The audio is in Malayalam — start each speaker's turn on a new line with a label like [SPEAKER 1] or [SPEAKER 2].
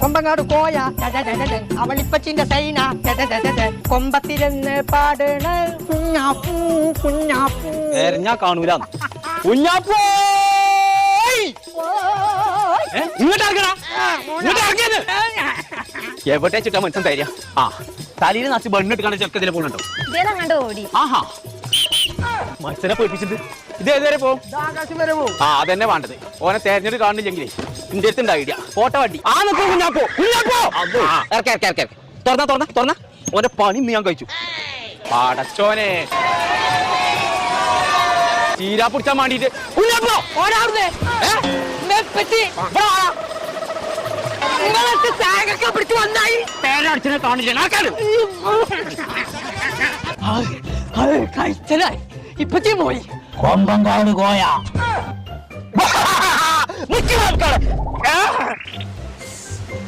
[SPEAKER 1] കൊമ്പങ്ങാട് കോയ അവളിപ്പച്ചിന്റെ സൈന കൊമ്പത്തിരുന്ന് പാടണ കുഞ്ഞാപ്പൂ കുഞ്ഞാപ്പൂ.
[SPEAKER 2] ഞാൻ കാണൂല കുഞ്ഞാപ്പൂ. ഇങ്ങോട്ട് ഇറങ്ങടാ, ഇങ്ങോട്ട് ഇറങ്ങിയത്. എവിടെ വെച്ചിട്ടാ മനുഷ്യൻ തരിക? ആ തലയിൽ നച്ച് ബണ്ണിട്ട് കണ്ട ചെറുക്കത്തിലെ പോകുന്നുണ്ടോ?
[SPEAKER 3] ഓടി.
[SPEAKER 2] ആഹാ മനുഷ്യനെ പോയിപ്പിച്ചിട്ട് ഇത് ഏതുവരെ പോകും? ആ അതന്നെ വേണ്ടത്. ഓനെ തെരഞ്ഞെടുത്ത് കാണുന്നില്ലെങ്കിലേ എന്റെ അടുത്തുണ്ട് ഐഡിയ. ഫോട്ടോ വണ്ടി ആ നോക്കൂ കുഞ്ഞാപ്പോ കുഞ്ഞാപ്പോ. തുറന്ന ഓന്റെ പണി ഞാൻ കഴിച്ചു. പടച്ചോനെ തീരാ പിടിച്ചാൻ വേണ്ടിട്ട് കുഞ്ഞാപ്പോ പേരടിച്ചിനെ കാണില്ല.
[SPEAKER 1] കഴിച്ചലായി ഇപ്പച്ചി പോയി.
[SPEAKER 2] കൊമ്പങ്കാട് കോയ